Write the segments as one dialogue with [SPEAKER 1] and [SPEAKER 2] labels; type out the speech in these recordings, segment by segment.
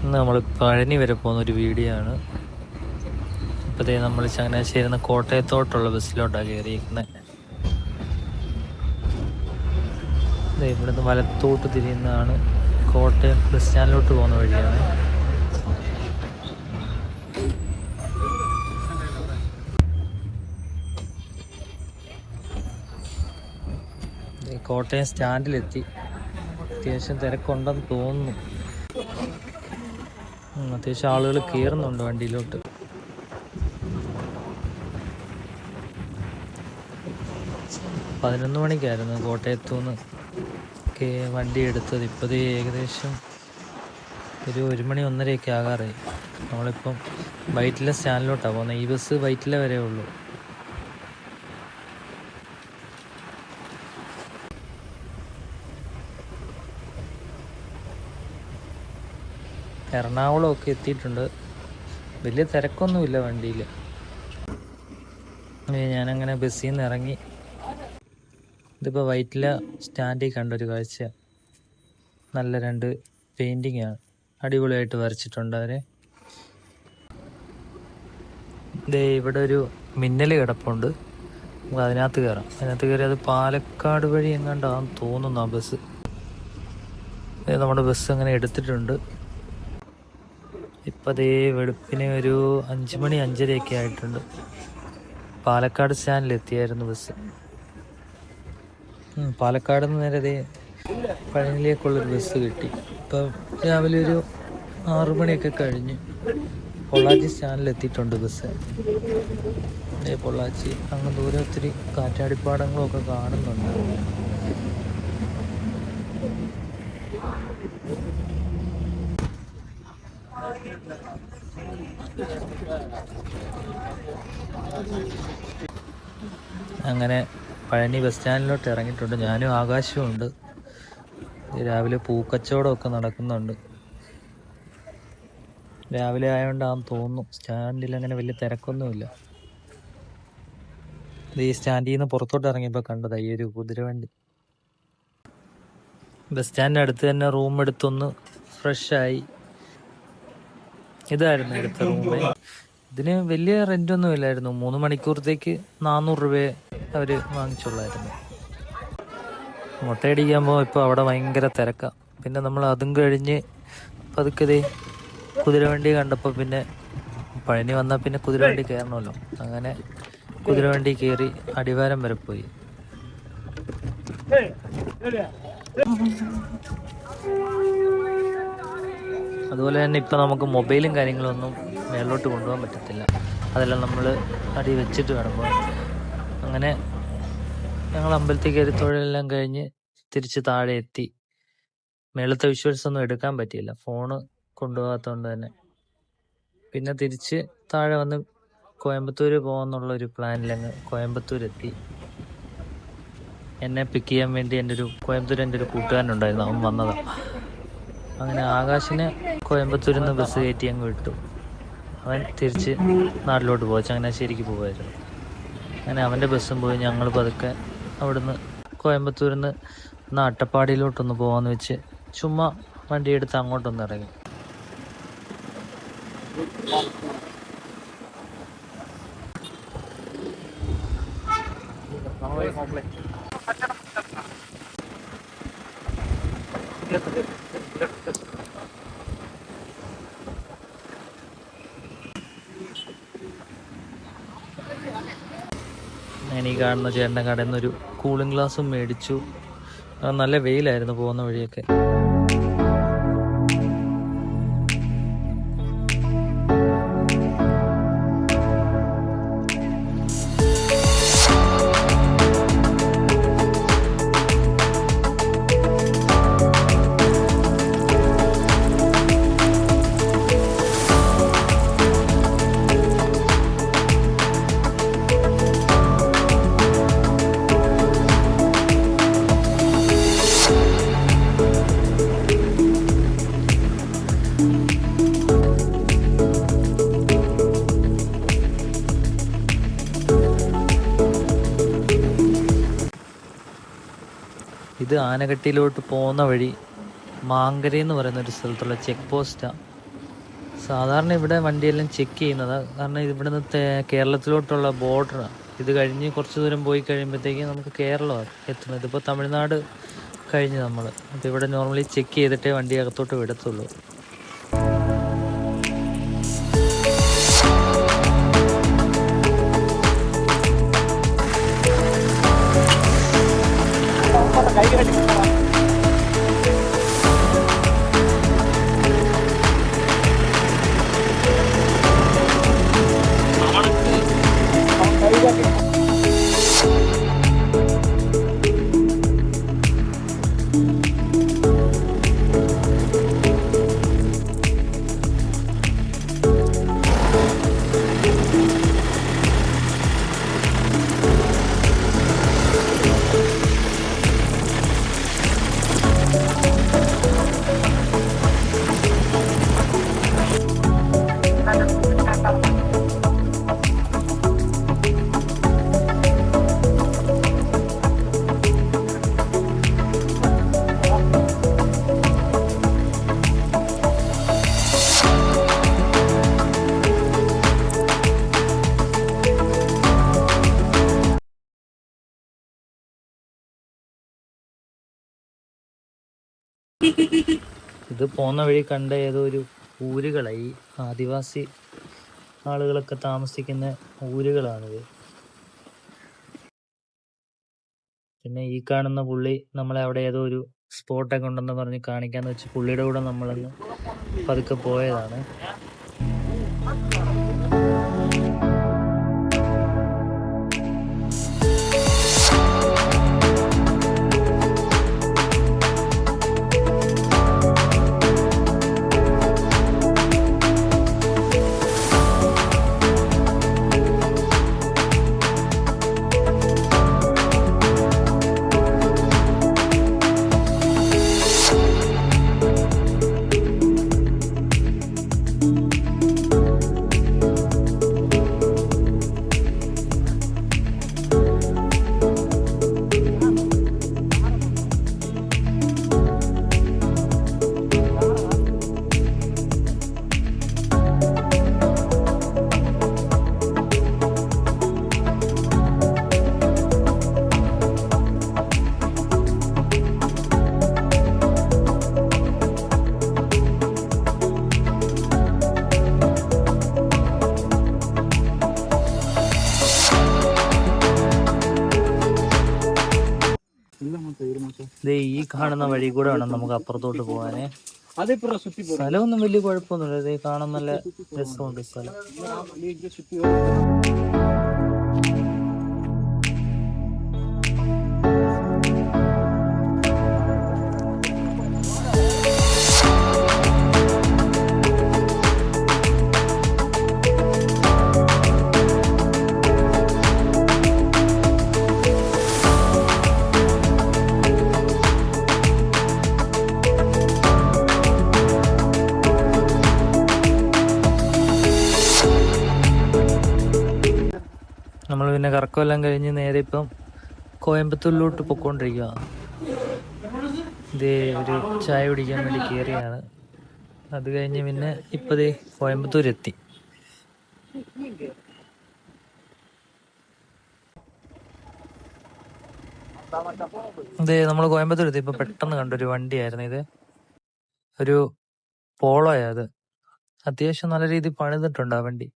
[SPEAKER 1] ഇന്ന് നമ്മൾ പഴനി വരെ പോകുന്നൊരു വീഡിയോ ആണ്. ഇപ്പോഴത്തേ നമ്മൾ ചങ്ങനാശ്ശേരിയിൽ നിന്ന് കോട്ടയത്തോട്ടുള്ള ബസ്സിലോട്ടാണ് കയറിയിരിക്കുന്നത്. ഇവിടുന്ന് വലത്തോട്ട് തിരിയുന്നതാണ് കോട്ടയം ബസ് സ്റ്റാൻഡിലോട്ട് പോകുന്ന വഴിയാണ്. കോട്ടയം സ്റ്റാൻഡിലെത്തി. അത്യാവശ്യം തിരക്കുണ്ടെന്ന് തോന്നുന്നു. അത്യാവശ്യം ആളുകൾ കയറുന്നുണ്ട് വണ്ടിയിലോട്ട്. പതിനൊന്ന് മണിക്കായിരുന്നു കോട്ടയത്തുനിന്ന് വണ്ടി എടുത്തത്. ഇപ്പോഴേ ഏകദേശം ഒരു 1 മണി 1:30 ആകാറായി. നമ്മളിപ്പം വൈറ്റില സ്റ്റാൻഡിലോട്ടാണ് പോകുന്നത്. ഈ ബസ് വൈറ്റില വരെ ഉള്ളൂ. എറണാകുളമൊക്കെ എത്തിയിട്ടുണ്ട്. വലിയ തിരക്കൊന്നുമില്ല വണ്ടിയിൽ. ഞാനങ്ങനെ ബസ്സിൽ നിന്ന് ഇറങ്ങി. ഇതിപ്പോൾ വൈറ്റില സ്റ്റാൻഡിൽ കണ്ടൊരു കാഴ്ച. നല്ല 2 പെയിൻറ്റിങ്ങാണ്, അടിപൊളിയായിട്ട് വരച്ചിട്ടുണ്ട് അവരെ. ഇവിടെ ഒരു മിന്നൽ കിടപ്പുണ്ട്. നമുക്ക് അതിനകത്ത് കയറാം. അതിനകത്ത് കയറി അത് പാലക്കാട് വഴി എങ്ങാണ്ടാന്ന് തോന്നുന്നു ആ ബസ്. നമ്മുടെ ബസ് അങ്ങനെ എടുത്തിട്ടുണ്ട്. ഇപ്പം അതേ വെളുപ്പിന് ഒരു 5 മണി 5:30 ആയിട്ടുണ്ട്. പാലക്കാട് സ്റ്റാൻഡിലെത്തിയായിരുന്നു ബസ്. പാലക്കാട് നിന്ന് നേരെ പഴനിയിലേക്കുള്ളൊരു ബസ് കിട്ടി. ഇപ്പം രാവിലെ ഒരു 6 മണിയൊക്കെ കഴിഞ്ഞ് പൊള്ളാച്ചി സ്റ്റാൻഡിലെത്തിയിട്ടുണ്ട് ബസ്. പൊള്ളാച്ചി അങ്ങ് ദൂരെ ഒത്തിരി കാറ്റാടിപ്പാടങ്ങളൊക്കെ കാണുന്നുണ്ട്. അങ്ങനെ പഴനി ബസ് സ്റ്റാൻഡിലോട്ട് ഇറങ്ങിയിട്ടുണ്ട്. ഞാനും ആകാശവും ഉണ്ട്. രാവിലെ പൂക്കച്ചവടമൊക്കെ നടക്കുന്നുണ്ട്. രാവിലെ ആയതുകൊണ്ടാണെന്ന് തോന്നുന്നു സ്റ്റാൻഡിൽ അങ്ങനെ വലിയ തിരക്കൊന്നുമില്ല. ഈ സ്റ്റാൻഡിൽ നിന്ന് പുറത്തോട്ട് ഇറങ്ങിയപ്പോൾ കണ്ടതാ ഈ ഒരു കുതിരവണ്ടി. ബസ് സ്റ്റാൻഡിൻ്റെ അടുത്ത് തന്നെ റൂം എടുത്തൊന്ന് ഫ്രഷായി. ഇതായിരുന്നു എടുത്ത റൂമ്. ഇതിന് വലിയ റെൻ്റൊന്നും ഇല്ലായിരുന്നു. 3 മണിക്കൂറത്തേക്ക് 400 രൂപയെ അവർ വാങ്ങിച്ചുള്ളായിരുന്നു. മുട്ടയടിക്കാൻ പോകുമ്പോൾ ഇപ്പോൾ അവിടെ ഭയങ്കര തിരക്കാണ്. പിന്നെ നമ്മൾ അതും കഴിഞ്ഞ് പതുക്കെ കുതിരവണ്ടി കണ്ടപ്പോൾ പിന്നെ പഴനി വന്നാൽ പിന്നെ കുതിരവണ്ടി കയറണമല്ലോ. അങ്ങനെ കുതിരവണ്ടി കയറി അടിവാരം വരെ പോയി. അതുപോലെ തന്നെ ഇപ്പം നമുക്ക് മൊബൈലും കാര്യങ്ങളൊന്നും മേലോട്ട് കൊണ്ടുപോകാൻ പറ്റത്തില്ല. അതെല്ലാം നമ്മൾ അടി വെച്ചിട്ട് വേണം പോകാൻ. അങ്ങനെ ഞങ്ങൾ അമ്പലത്തിൽ കയറി തൊഴിലെല്ലാം കഴിഞ്ഞ് തിരിച്ച് താഴെ എത്തി. മേളത്തെ വിഷ്വൽസ് ഒന്നും എടുക്കാൻ പറ്റിയില്ല, ഫോണ് കൊണ്ടുപോകാത്തതുകൊണ്ട് തന്നെ. പിന്നെ തിരിച്ച് താഴെ വന്ന് കോയമ്പത്തൂർ പോകാമെന്നുള്ളൊരു പ്ലാനിലങ്ങ് കോയമ്പത്തൂരെത്തി. എന്നെ പിക്ക് ചെയ്യാൻ വേണ്ടി എൻ്റെ ഒരു കൂട്ടുകാരനുണ്ടായിരുന്നു, അവൻ വന്നതാണ്. അങ്ങനെ ആകാശിനെ കോയമ്പത്തൂരിൽ നിന്ന് ബസ് കയറ്റി അങ്ങ് വിട്ടു. അവൻ തിരിച്ച് നാട്ടിലോട്ട് പോയി, ചങ്ങനാശ്ശേരിക്ക് പോകുമായിരുന്നു. അങ്ങനെ അവൻ്റെ ബസ്സും പോയി. ഞങ്ങൾ പതുക്കെ അവിടുന്ന് കോയമ്പത്തൂരിൽ നിന്ന് അട്ടപ്പാടിയിലോട്ടൊന്ന് പോകാമെന്ന് വെച്ച് ചുമ്മാ വണ്ടിയെടുത്ത് അങ്ങോട്ടൊന്ന് ഇറങ്ങി. ഞാൻ ഈ കാണുന്ന ചേട്ടൻ്റെ കടയിൽ നിന്നൊരു കൂളിംഗ് ഗ്ലാസും മേടിച്ചു. നല്ല വെയിലായിരുന്നു പോകുന്ന വഴിയൊക്കെ. ഇത് ആനകട്ടിയിലോട്ട് പോകുന്ന വഴി മാങ്കര എന്ന് പറയുന്ന ഒരു സ്ഥലത്തുള്ള ചെക്ക് പോസ്റ്റാണ്. സാധാരണ ഇവിടെ വണ്ടിയെല്ലാം ചെക്ക് ചെയ്യുന്നത്, കാരണം ഇവിടുന്ന് കേരളത്തിലോട്ടുള്ള ബോർഡറാണ്. ഇത് കഴിഞ്ഞ് കുറച്ച് ദൂരം പോയി കഴിയുമ്പോഴത്തേക്കും നമുക്ക് കേരളം എത്തുന്നത്. ഇതിപ്പോൾ തമിഴ്നാട് കഴിഞ്ഞ് നമ്മൾ. അപ്പോൾ ഇവിടെ നോർമലി ചെക്ക് ചെയ്തിട്ടേ വണ്ടി അകത്തോട്ട് വിടത്തുള്ളൂ. ഇത് പോകുന്ന വഴി കണ്ട ഏതോ ഒരു ഊരുകളായി, ആദിവാസി ആളുകളൊക്കെ താമസിക്കുന്ന ഊരുകളാണിത്. പിന്നെ ഈ കാണുന്ന പുള്ളി നമ്മളെ അവിടെ ഏതോ ഒരു സ്പോട്ടൊക്കെ ഉണ്ടെന്ന് പറഞ്ഞ് കാണിക്കാന്ന് വെച്ച് പുള്ളിയുടെ കൂടെ നമ്മളങ്ങ് പതുക്കെ പോയതാണ്. ഈ കാണുന്ന വഴി കൂടെ വേണം നമുക്ക് അപ്പുറത്തോട്ട് പോകാനേ. സ്ഥലമൊന്നും വലിയ കുഴപ്പമൊന്നുമില്ല. ഇത് കാണാൻ നല്ല രസമുണ്ട് സ്ഥലം. നമ്മൾ പിന്നെ കറക്കമെല്ലാം കഴിഞ്ഞ് നേരെ ഇപ്പം കോയമ്പത്തൂരിലോട്ട് പൊയ്ക്കൊണ്ടിരിക്കുക. ഇത് ഒരു ചായ കുടിക്കാൻ വേണ്ടി കയറിയാണ്. അത് കഴിഞ്ഞ് പിന്നെ ഇപ്പം ദേ കോയമ്പത്തൂരെത്തി. ഇത് നമ്മൾ കോയമ്പത്തൂരെത്തി. ഇപ്പം പെട്ടെന്ന് കണ്ടൊരു വണ്ടിയായിരുന്നു ഇത്. ഒരു പോളോയത്. അത്യാവശ്യം നല്ല രീതിയിൽ പണിതിട്ടുണ്ട് ആ വണ്ടി.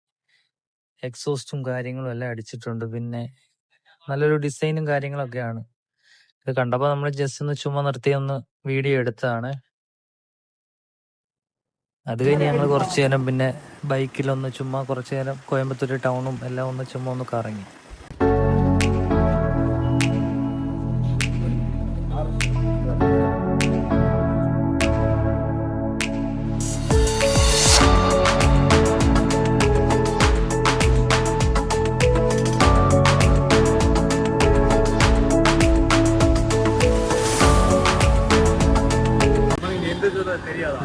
[SPEAKER 1] എക്സോസ്റ്റും കാര്യങ്ങളും എല്ലാം അടിച്ചിട്ടുണ്ട്. പിന്നെ നല്ലൊരു ഡിസൈനും കാര്യങ്ങളൊക്കെയാണ്. ഇത് കണ്ടപ്പോൾ നമ്മൾ ജസ്റ്റ് ഒന്ന് ചുമ്മാ നിർത്തി ഒന്ന് വീഡിയോ എടുത്തതാണ്. അത് കഴിഞ്ഞ് ഞങ്ങൾ കുറച്ചു നേരം പിന്നെ ബൈക്കിലൊന്ന് ചുമ്മാ കുറച്ചു നേരം കോയമ്പത്തൂർ ടൗണും എല്ലാം ഒന്ന് ചുമ്മാ ഒന്ന് കറങ്ങി.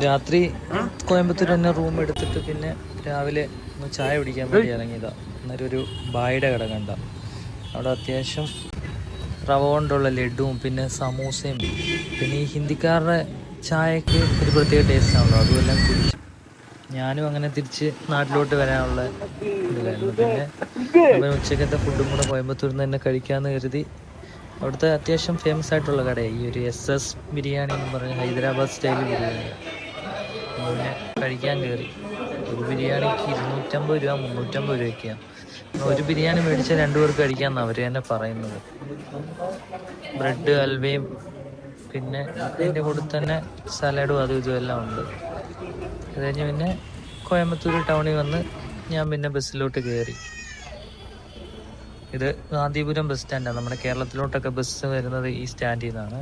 [SPEAKER 1] രാത്രി കോയമ്പത്തൂർ തന്നെ റൂം എടുത്തിട്ട് പിന്നെ രാവിലെ ഒന്ന് ചായ കുടിക്കാൻ വേണ്ടി ഇറങ്ങിയതാണ്. അന്നേരം ഒരു ബായുടെ കട കണ്ട. അവിടെ അത്യാവശ്യം റവ കൊണ്ടുള്ള ലഡുവും പിന്നെ സമൂസയും പിന്നെ ഈ ഹിന്ദിക്കാരുടെ ചായക്ക് ഒരു പ്രത്യേക ടേസ്റ്റ് ആണല്ലോ, അതുമെല്ലാം കുടിച്ചു. ഞാനും അങ്ങനെ തിരിച്ച് നാട്ടിലോട്ട് വരാനുള്ള ഇതിലായിരുന്നു. പിന്നെ അവൻ ഉച്ചക്കത്തെ ഫുഡും കൂടെ കോയമ്പത്തൂരിൽ നിന്ന് തന്നെ കഴിക്കാമെന്ന് കരുതി അവിടുത്തെ അത്യാവശ്യം ഫേമസ് ആയിട്ടുള്ള കടയാണ് ഈ ഒരു SS ബിരിയാണി എന്ന് പറഞ്ഞ ഹൈദരാബാദ് സ്റ്റൈൽ ബിരിയാണി. അങ്ങനെ കഴിക്കാൻ കയറി. ഒരു ബിരിയാണിക്ക് 250 രൂപ 350 രൂപയൊക്കെയാണ്. ഒരു ബിരിയാണി മേടിച്ചാൽ 2 പേർക്ക് കഴിക്കാമെന്നാണ് അവർ തന്നെ പറയുന്നത്. ബ്രെഡ് ഹൽവയും പിന്നെ അതിൻ്റെ കൂടെ തന്നെ സലാഡും അതും ഇതും എല്ലാം ഉണ്ട്. അത് കഴിഞ്ഞ് പിന്നെ കോയമ്പത്തൂർ ടൗണിൽ വന്ന് ഞാൻ പിന്നെ ബസ്സിലോട്ട് കയറി. ഇത് ഗാന്ധിപുരം ബസ് സ്റ്റാൻഡാണ്. നമ്മുടെ കേരളത്തിലോട്ടൊക്കെ ബസ് വരുന്നത് ഈ സ്റ്റാൻഡിൽ നിന്നാണ്.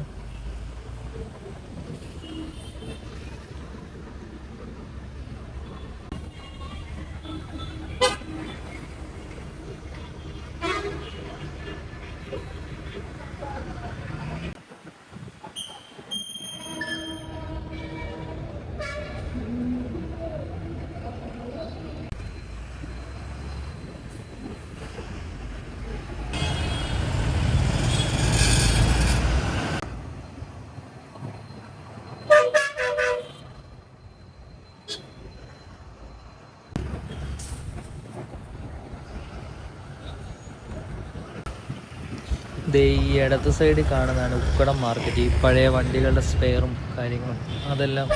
[SPEAKER 1] ദേ ഈ ഇടത്ത് സൈഡിൽ കാണുന്നതാണ് ഉക്കടം മാർക്കറ്റ്. ഈ പഴയ വണ്ടികളുടെ സ്പെയറും കാര്യങ്ങളും അതെല്ലാം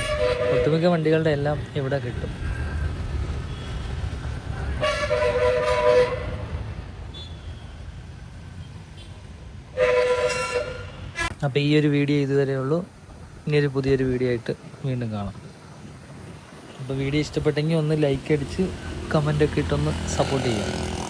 [SPEAKER 1] ഒട്ടുമിക്ക വണ്ടികളുടെ എല്ലാം ഇവിടെ കിട്ടും. അപ്പോൾ ഈ ഒരു വീഡിയോ ഇതുവരെ ഉള്ളൂ. ഇനിയൊരു പുതിയൊരു വീഡിയോ ആയിട്ട് വീണ്ടും കാണാം. അപ്പോൾ വീഡിയോ ഇഷ്ടപ്പെട്ടെങ്കിൽ ഒന്ന് ലൈക്ക് അടിച്ച് കമൻ്റൊക്കെ ഇട്ടൊന്ന് സപ്പോർട്ട് ചെയ്യാം.